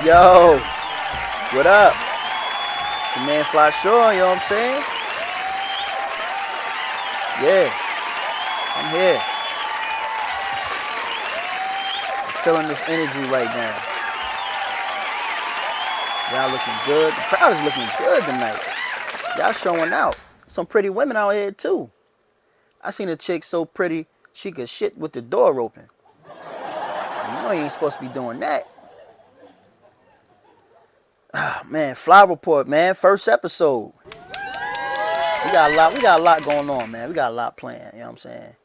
Yo, what up? It's your man Fly Shore, you know what I'm saying? Yeah, I'm here. I'm feeling this energy right now. Y'all looking good. The crowd is looking good tonight. Y'all showing out. Some pretty women out here too. I seen a chick so pretty she could shit with the door open. You know you ain't supposed to be doing that. Ah, man, Fly Report, man. First episode. We got a lot going on, man. We got a lot planned, you know what I'm saying?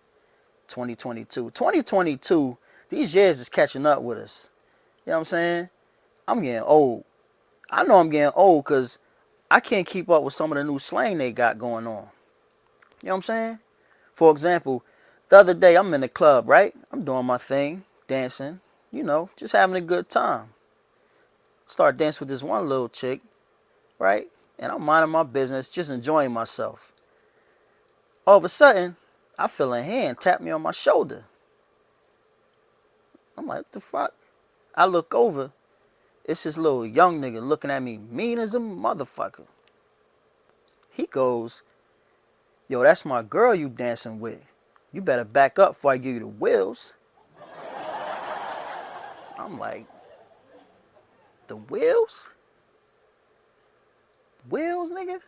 2022, these years is catching up with us. You know what I'm saying? I'm getting old. I know I'm getting old because I can't keep up with some of the new slang they got going on. You know what I'm saying? For example, the other day I'm in the club, right? I'm doing my thing, dancing, you know, just having a good time. Start dancing with this one little chick, right? And I'm minding my business, just enjoying myself. All of a sudden, I feel a hand tap me on my shoulder. I'm like, what the fuck? I look over. It's this little young nigga looking at me mean as a motherfucker. He goes, yo, that's my girl you dancing with. You better back up before I give you the wheels. I'm like, the wheels? Wheels, nigga?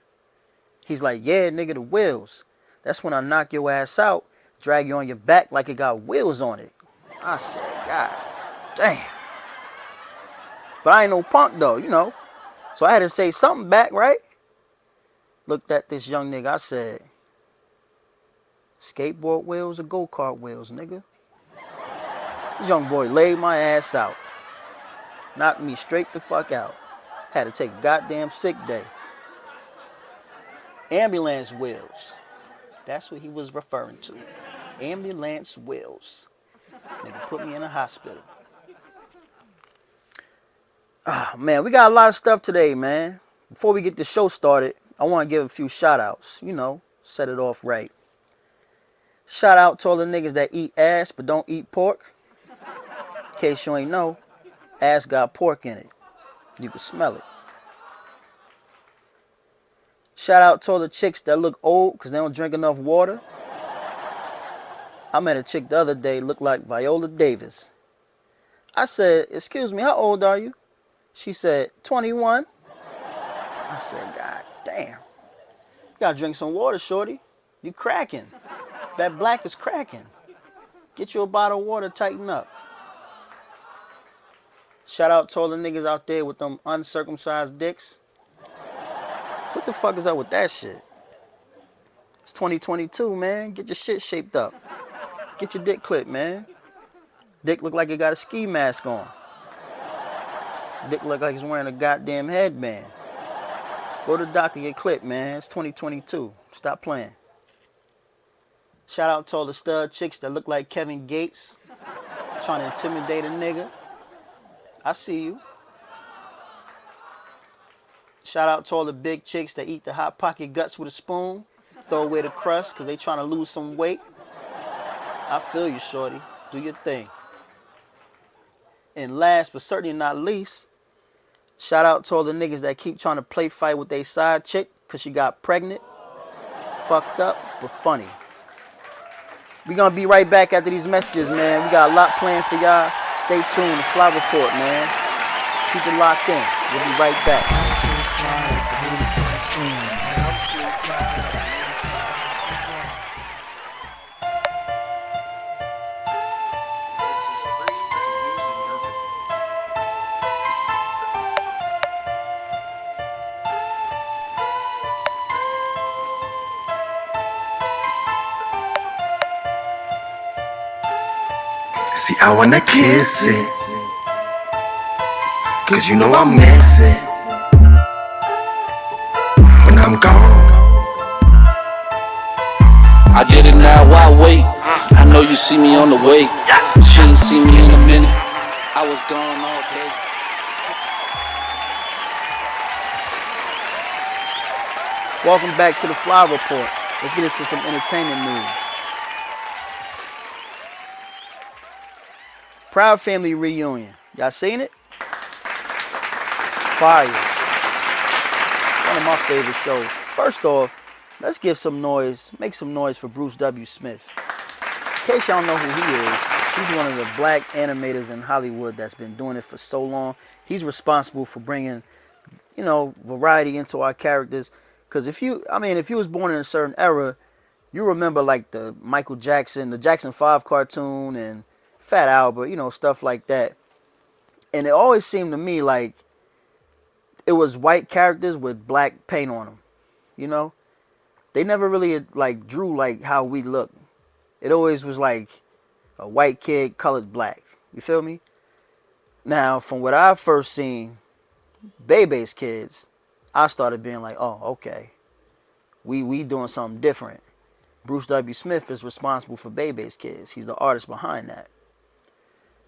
He's like, yeah, nigga, the wheels. That's when I knock your ass out, drag you on your back like it got wheels on it. I said, God damn. But I ain't no punk though, you know. So I had to say something back, right? Looked at this young nigga, I said, skateboard wheels or go-kart wheels, nigga? This young boy laid my ass out. Knocked me straight the fuck out. Had to take a goddamn sick day. Ambulance wheels. That's what he was referring to. Ambulance wheels. Nigga put me in a hospital. Ah, man, we got a lot of stuff today, man. Before we get the show started, I want to give a few shout-outs. You know, set it off right. Shout out to all the niggas that eat ass but don't eat pork. In case you ain't know, ass got pork in it. You can smell it. Shout out to all the chicks that look old because they don't drink enough water. I met a chick the other day, looked like Viola Davis. I said, excuse me, how old are you? She said, 21. I said, God damn. You gotta drink some water, shorty. You cracking. That black is cracking. Get you a bottle of water, tighten up. Shout out to all the niggas out there with them uncircumcised dicks. What the fuck is up with that shit? It's 2022, man. Get your shit shaped up. Get your dick clipped, man. Dick look like it got a ski mask on. Dick look like he's wearing a goddamn headband. Go to the doctor, get clipped, man. It's 2022. Stop playing. Shout out to all the stud chicks that look like Kevin Gates. Trying to intimidate a nigga. I see you. Shout out to all the big chicks that eat the Hot Pocket guts with a spoon. Throw away the crust because they trying to lose some weight. I feel you, shorty. Do your thing. And last but certainly not least, shout out to all the niggas that keep trying to play fight with their side chick because she got pregnant. Fucked up, but funny. We gonna be right back after these messages, man. We got a lot planned for y'all. Stay tuned. The Fly Report, man. Keep it locked in. We'll be right back. See, I wanna kiss it, cause you know I miss it when I'm gone. I get it now, why wait? I know you see me on the way. She ain't see me in a minute. I was gone all day. Welcome back to the Fly Report. Let's get into some entertainment news. Proud Family reunion. Y'all seen it? Fire. One of my favorite shows. First off, let's give some noise, make some noise for Bruce W. Smith. In case y'all know who he is, he's one of the black animators in Hollywood that's been doing it for so long. He's responsible for bringing, variety into our characters. Because if you was born in a certain era, you remember like the Michael Jackson, the Jackson 5 cartoon and Fat Albert, stuff like that. And it always seemed to me like it was white characters with black paint on them, They never really like drew like how we look. It always was like a white kid colored black. You feel me? Now, from what I first seen, Bebe's kids, I started being like, oh, okay. We doing something different. Bruce W. Smith is responsible for Bebe's kids. He's the artist behind that.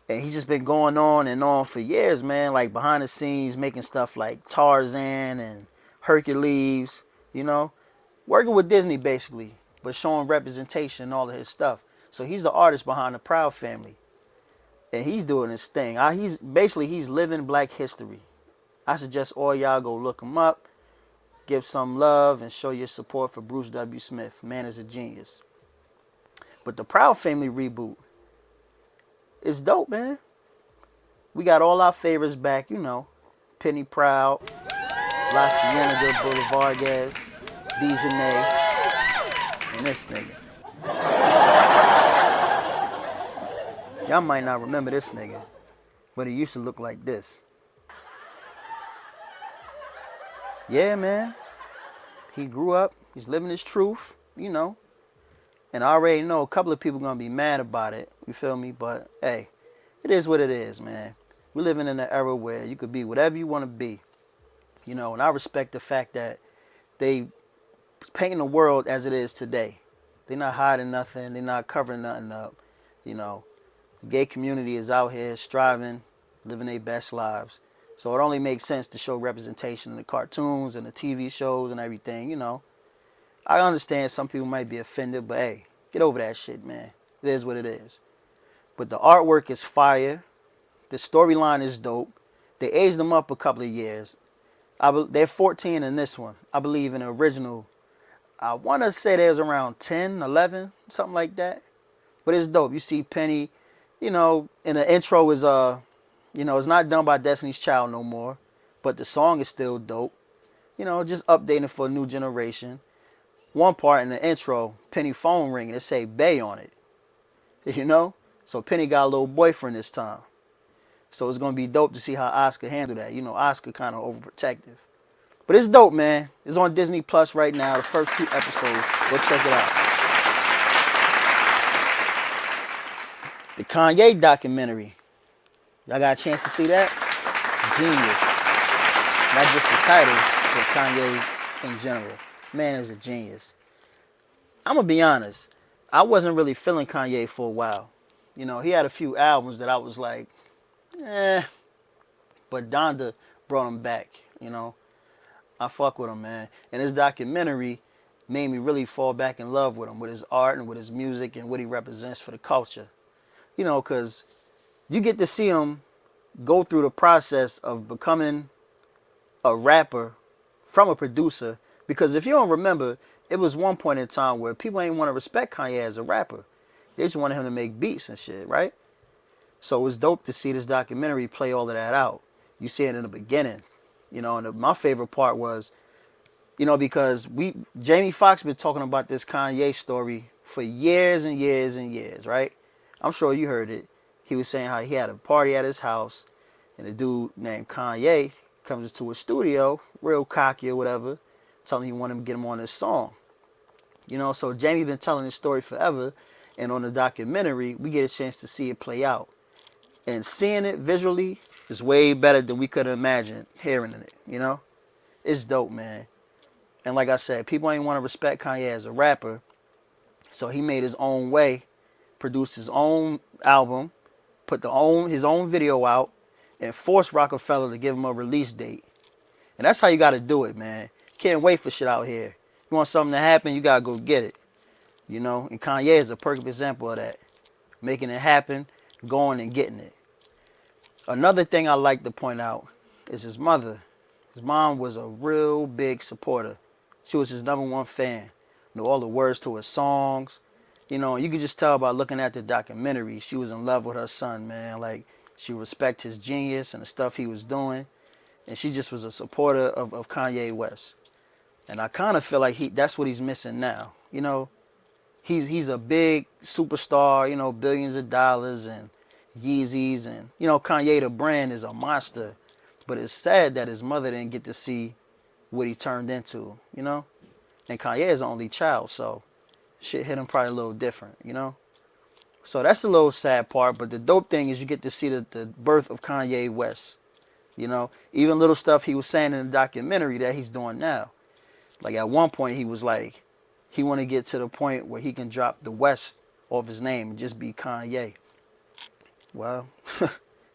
And he's just been going on and on for years, man. Like behind the scenes, making stuff like Tarzan and Hercules, Working with Disney basically, but showing representation and all of his stuff. So he's the artist behind the Proud Family. And he's doing his thing. He's living black history. I suggest all y'all go look him up, give some love, and show your support for Bruce W. Smith. Man is a genius. But the Proud Family reboot is dope, man. We got all our favorites back, Penny Proud, La Cienega Boulevardez, Dejanay, and this nigga. Y'all might not remember this nigga, but he used to look like this. Yeah, man. He grew up. He's living his truth, And I already know a couple of people going to be mad about it. You feel me? But, hey, it is what it is, man. We're living in an era where you could be whatever you want to be. And I respect the fact that they painting the world as it is today. They're not hiding nothing. They're not covering nothing up. The gay community is out here striving, living their best lives. So it only makes sense to show representation in the cartoons and the TV shows and everything, I understand some people might be offended, but hey, get over that shit, man. It is what it is. But the artwork is fire. The storyline is dope. They aged them up a couple of years. They're 14 in this one. I believe in the original, I want to say there's around 10, 11, something like that. But it's dope. You see Penny, in the intro is it's not done by Destiny's Child no more, but the song is still dope. Just updating for a new generation. One part in the intro, Penny phone ringing, it say Bay on it. So Penny got a little boyfriend this time. So it's going to be dope to see how Oscar handled that. Oscar kind of overprotective. But it's dope, man. It's on Disney Plus right now, the first 2 episodes. Go check it out. The Kanye documentary. Y'all got a chance to see that? Genius. Not just the title, but Kanye in general. Man is a genius. I'm going to be honest. I wasn't really feeling Kanye for a while. He had a few albums that I was like, But Donda brought him back, I fuck with him, man. And his documentary made me really fall back in love with him, with his art and with his music and what he represents for the culture. Because you get to see him go through the process of becoming a rapper from a producer. Because if you don't remember, it was one point in time where people ain't want to respect Kanye as a rapper. They just wanted him to make beats and shit, right? So it was dope to see this documentary play all of that out. You see it in the beginning, and my favorite part was, because Jamie Foxx been talking about this Kanye story for years and years and years, right? I'm sure you heard it. He was saying how he had a party at his house, and a dude named Kanye comes into a studio, real cocky or whatever, telling him he wanted him to get him on this song. So Jamie been telling this story forever, and on the documentary, we get a chance to see it play out. And seeing it visually is way better than we could have imagined hearing it, It's dope, man. And like I said, people ain't want to respect Kanye as a rapper, so he made his own way, produced his own album, put his own video out, and forced Rockefeller to give him a release date. And that's how you got to do it, man. You can't wait for shit out here. You want something to happen, you gotta go get it. You know, and Kanye is a perfect example of that. Making it happen, going and getting it. Another thing I like to point out is his mother. His mom was a real big supporter. She was his #1 fan. Knew all the words to his songs. You know, you could just tell by looking at the documentary, she was in love with her son, man. Like, she respected his genius and the stuff he was doing. And she just was a supporter of Kanye West. And I kind of feel like that's what he's missing now. You know, he's a big superstar, you know, billions of dollars and Yeezys. And, you know, Kanye the brand is a monster. But it's sad that his mother didn't get to see what he turned into, you know? And Kanye is the only child, so shit hit him probably a little different, you know? So that's the little sad part, but the dope thing is you get to see the birth of Kanye West, you know? Even little stuff he was saying in the documentary that he's doing now. Like at one point he was like, he want to get to the point where he can drop the West off his name and just be Kanye. Well,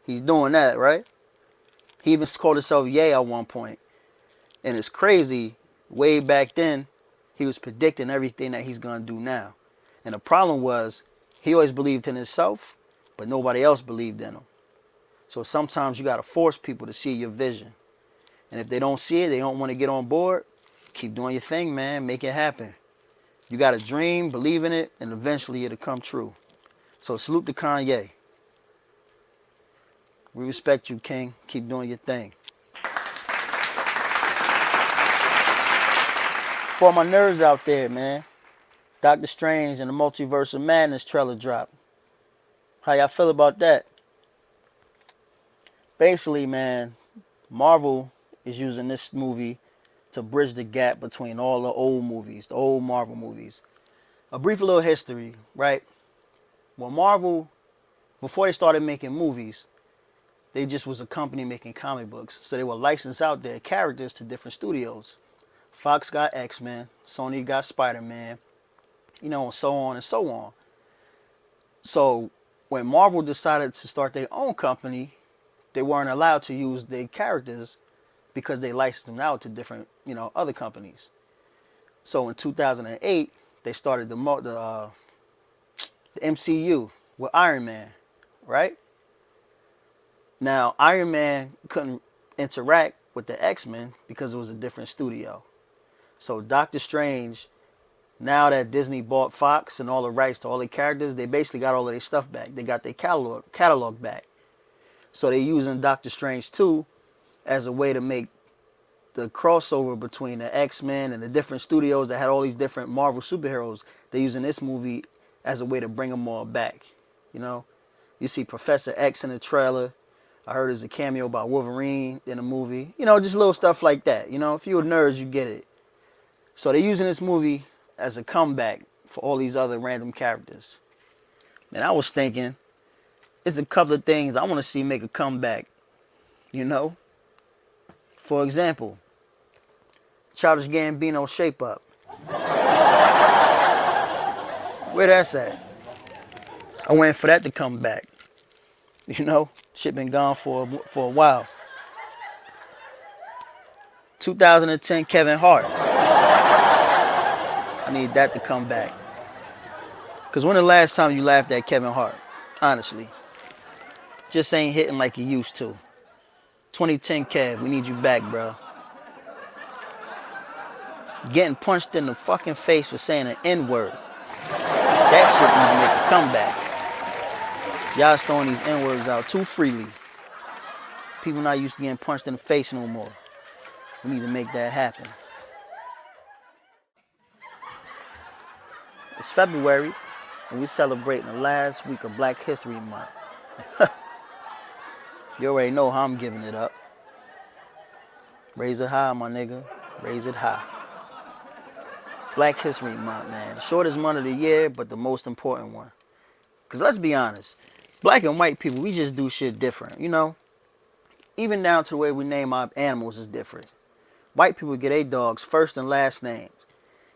he's doing that, right? He even called himself Ye at one point. And it's crazy, way back then, he was predicting everything that he's going to do now. And the problem was, he always believed in himself, but nobody else believed in him. So sometimes you got to force people to see your vision. And if they don't see it, they don't want to get on board, keep doing your thing, man. Make it happen. You got a dream, believe in it, and eventually it'll come true. So salute to Kanye. We respect you, King. Keep doing your thing. For my nerds out there, man, Doctor Strange and the Multiverse of Madness trailer dropped. How y'all feel about that? Basically, man, Marvel is using this movie to bridge the gap between all the old movies, the old Marvel movies. A brief little history, right? Well, Marvel, before they started making movies, they just was a company making comic books. So they would license out their characters to different studios. Fox got X-Men, Sony got Spider-Man, you know, and so on and so on. So when Marvel decided to start their own company, they weren't allowed to use their characters because they licensed them out to different, you know, other companies. So in 2008, they started the MCU with Iron Man, right? Now, Iron Man couldn't interact with the X-Men because it was a different studio. So Doctor Strange, now that Disney bought Fox and all the rights to all the characters, they basically got all of their stuff back. They got their catalog back. So they're using Doctor Strange 2 as a way to make the crossover between the X-Men and the different studios that had all these different Marvel superheroes. They're using this movie as a way to bring them all back. You know, you see Professor X in the trailer. I heard there's a cameo by Wolverine in the movie. You know, just little stuff like that. You know, if you're a nerd, you get it. So they're using this movie as a comeback for all these other random characters. And I was thinking, there's a couple of things I want to see make a comeback. You know? For example, Childish Gambino Shape Up. Where that's at? I waiting for that to come back. You know, shit been gone for a while. 2010 Kevin Hart. I need that to come back. Because when the last time you laughed at Kevin Hart? Honestly. Just ain't hitting like you used to. 2010 Kev, we need you back, bro. Getting punched in the fucking face for saying an N-word. That shit need to make a comeback. Y'all throwing these N-words out too freely. People not used to getting punched in the face no more. We need to make that happen. It's February, and we're celebrating the last week of Black History Month. You already know how I'm giving it up. Raise it high, my nigga. Raise it high. Black History Month, man. The shortest month of the year, but the most important one. Because let's be honest, black and white people, we just do shit different, you know? Even down to the way we name our animals is different. White people get their dogs first and last names.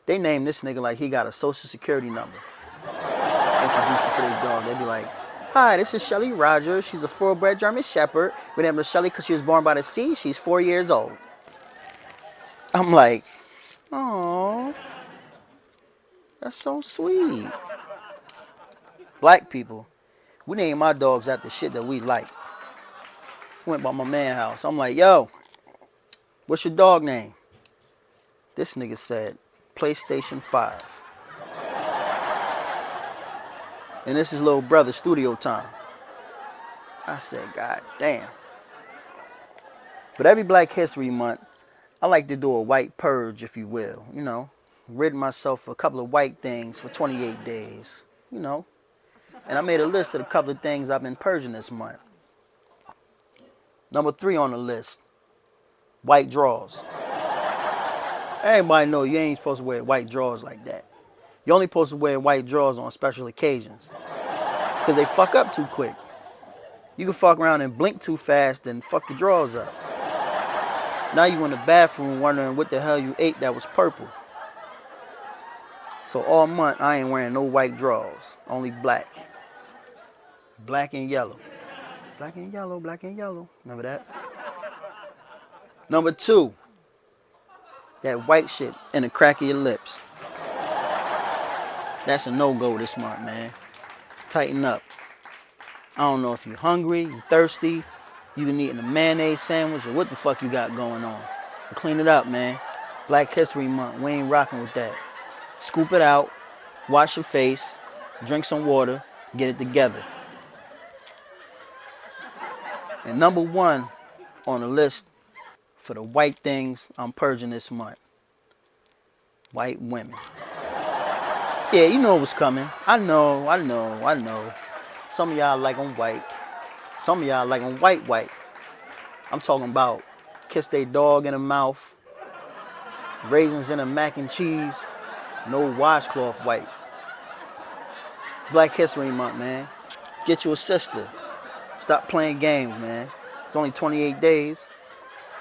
They name this nigga like he got a social security number. Introduce you to their dog. They be like, hi, this is Shelly Rogers. She's a full-bred German Shepherd. We named her Shelly because she was born by the sea. She's 4 years old. I'm like, Aww. That's so sweet. Black people, we name our dogs after shit that we like. Went by my man's house. I'm like, yo, what's your dog name? This nigga said, PlayStation 5. And this is little brother, studio time. I said, God damn. But every Black History Month, I like to do a white purge, if you will. You know, rid myself of a couple of white things for 28 days. You know. And I made a list of a couple of things I've been purging this month. Number 3 on the list, white drawers. Everybody know you ain't supposed to wear white drawers like that. You're only supposed to wear white drawers on special occasions. Because they fuck up too quick. You can fuck around and blink too fast and fuck your drawers up. Now you in the bathroom wondering what the hell you ate that was purple. So all month I ain't wearing no white drawers. Only black. Black and yellow. Black and yellow, black and yellow. Remember that? Number 2. That white shit in the crack of your lips. That's a no-go this month, man. Tighten up. I don't know if you're hungry, you thirsty, you been eating a mayonnaise sandwich, or what the fuck you got going on. But clean it up, man. Black History Month, we ain't rocking with that. Scoop it out, wash your face, drink some water, get it together. And number 1 on the list for the white things I'm purging this month. White women. Yeah, you know what's coming. I know. Some of y'all like them white. Some of y'all like them white. I'm talking about kiss their dog in the mouth, raisins in a mac and cheese, no washcloth white. It's Black History Month, man. Get you a sister. Stop playing games, man. It's only 28 days.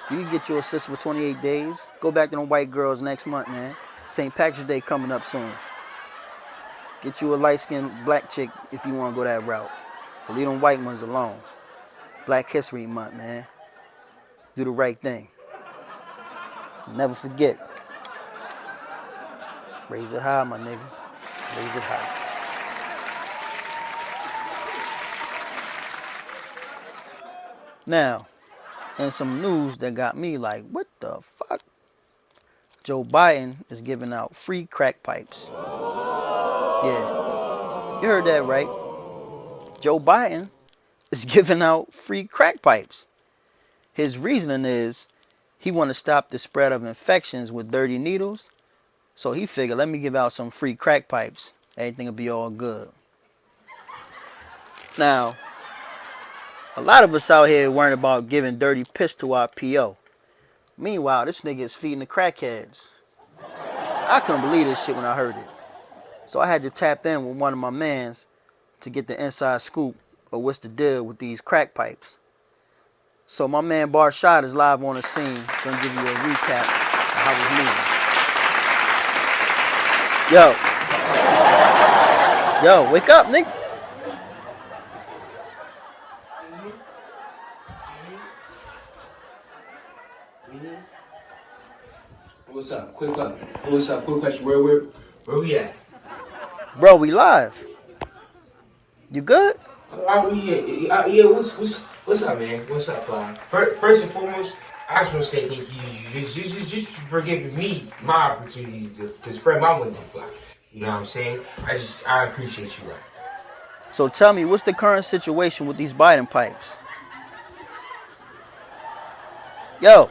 You can get you a sister for 28 days. Go back to them white girls next month, man. St. Patrick's Day coming up soon. Get you a light-skinned black chick if you want to go that route. But leave them white ones alone. Black History Month, man. Do the right thing. Never forget. Raise it high, my nigga. Raise it high. Now, and some news that got me like, what the fuck? Joe Biden is giving out free crack pipes. Yeah, you heard that right. Joe Biden is giving out free crack pipes. His reasoning is he want to stop the spread of infections with dirty needles. So he figured, let me give out some free crack pipes. Everything will be all good. Now, a lot of us out here worrying about giving dirty piss to our PO. Meanwhile, this nigga is feeding the crackheads. I couldn't believe this shit when I heard it. So I had to tap in with one of my mans to get the inside scoop of what's the deal with these crack pipes. So my man Bar Shot is live on the scene. Gonna give you a recap of how it's moving. Yo, wake up, nigga. What's up? Quick question. Where we at? Bro, we live. You good? Yeah. What's up, man? What's up, Fly? First and foremost, I just want to say thank you. Just for giving me my opportunity to spread my wings and fly. You know what I'm saying? I appreciate you, right? So tell me, what's the current situation with these Biden pipes? Yo,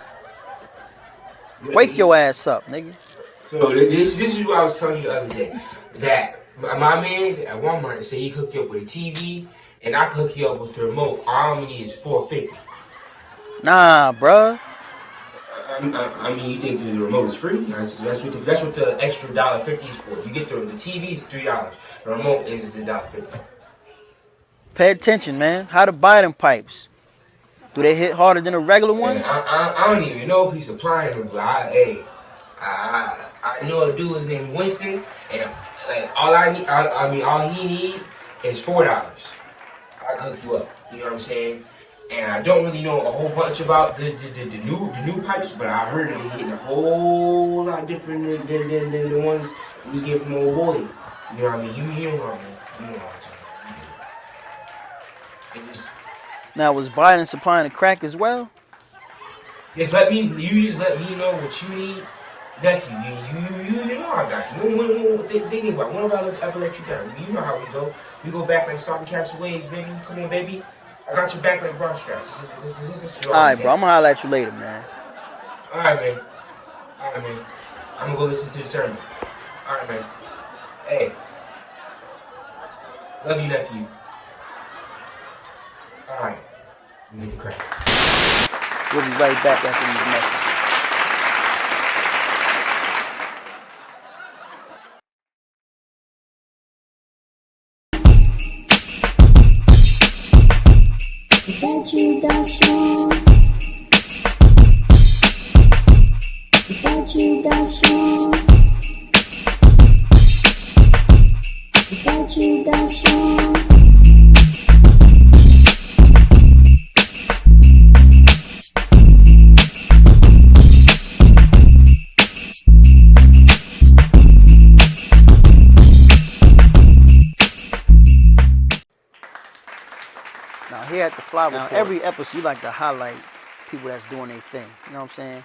wake your ass up, nigga. So this is what I was telling you the other day. That my man's at Walmart said he hooked you up with a TV, and I could hook you up with the remote. All I need is $450. Nah, bruh. I mean, you think the remote is free? That's what the extra $1.50 is for. You get the TV is $3. The remote is the $1.50. Pay attention, man. How the Biden pipes? Do they hit harder than the regular ones? I don't even know if he's supplying them, but I know a dude is named Winston, and like all he need is $4. I can hook you up. You know what I'm saying? And I don't really know a whole bunch about the new pipes, but I heard that they hitting a whole lot different than the ones we was getting from old boy. You know what I mean? You know what I mean? You know what I'm talking about. It's, Now, was Biden supplying the crack as well? you just let me know what you need, nephew. You know I got you. Think about when have I ever let you down? You know how we go. We go back like stocking caps waves, baby. Come on, baby. I got your back like bra straps. This is All right, bro. I'm gonna holler at you later, man. All right, man. I'm gonna go listen to the sermon. All right, man. Hey, love you, nephew. All right, we get the crack. We'll be right back after these messages. Now, here at the Fly Report, every episode, you like to highlight people that's doing their thing. You know what I'm saying?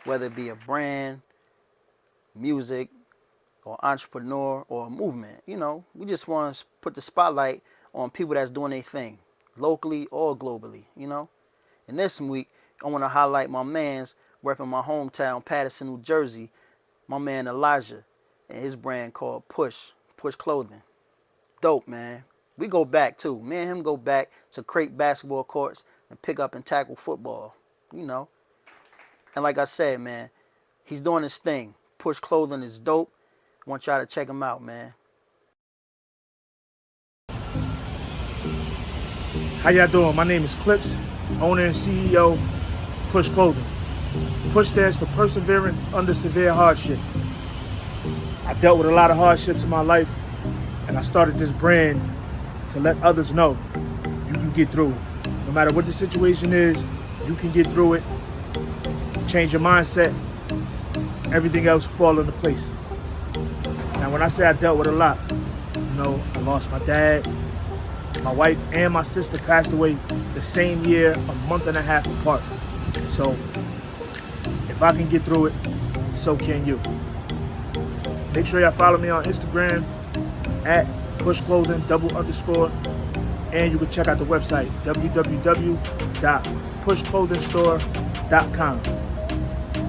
Whether it be a brand, music, or entrepreneur, or a movement. You know, we just want to put the spotlight on people that's doing their thing, locally or globally, you know? And this week, I want to highlight my man's repping my hometown, Paterson, New Jersey, my man Elijah, and his brand called Push Clothing. Dope, man. We go back, too. Me and him go back to crate basketball courts and pick up and tackle football, you know? And like I said, man, he's doing his thing. Push Clothing is dope. I want y'all to check him out, man. How y'all doing? My name is Clips, owner and CEO, Push Clothing. Push stands for perseverance under severe hardship. I dealt with a lot of hardships in my life, and I started this brand to let others know you can get through it. No matter what the situation is, you can get through it. Change your mindset, everything else will fall into place. Now, when I say I dealt with a lot, you know, I lost my dad, my wife and my sister passed away the same year, a month and a half apart. So, if I can get through it, so can you. Make sure y'all follow me on Instagram at pushclothing_, and you can check out the website www.pushclothingstore.com.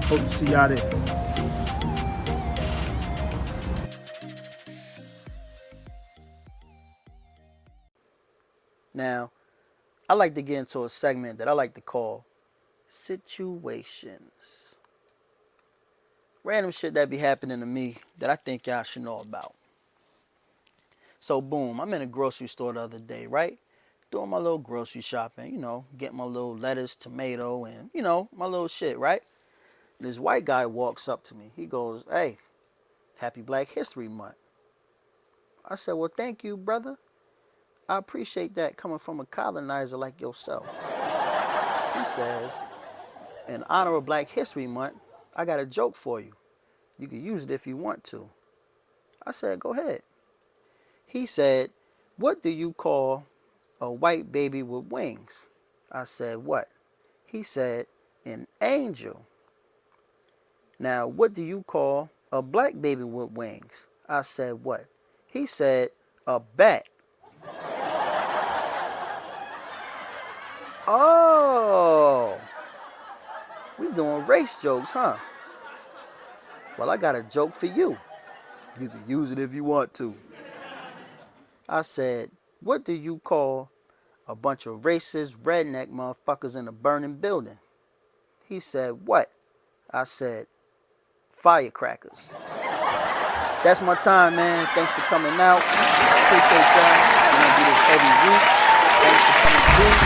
Hope to see y'all there. Now, I like to get into a segment that I like to call Situations. Random shit that be happening to me that I think y'all should know about. So, boom, I'm in a grocery store the other day, right? Doing my little grocery shopping, you know, getting my little lettuce, tomato, and, you know, my little shit, right? This white guy walks up to me. He goes, "Hey, happy Black History Month." I said, "Well, thank you, brother. I appreciate that coming from a colonizer like yourself." He says, "In honor of Black History Month, I got a joke for you. You can use it if you want to." I said, "Go ahead." He said, "What do you call a white baby with wings?" I said, "What?" He said, "An angel." Now, what do you call a black baby with wings? I said, "What?" He said, "A bat." Oh, we doing race jokes, huh? Well, I got a joke for you. You can use it if you want to. I said, "What do you call a bunch of racist redneck motherfuckers in a burning building?" He said, "What?" I said, "Firecrackers." That's my time, man. Thanks for coming out. Appreciate y'all. We're gonna do this every week. Thanks for coming through.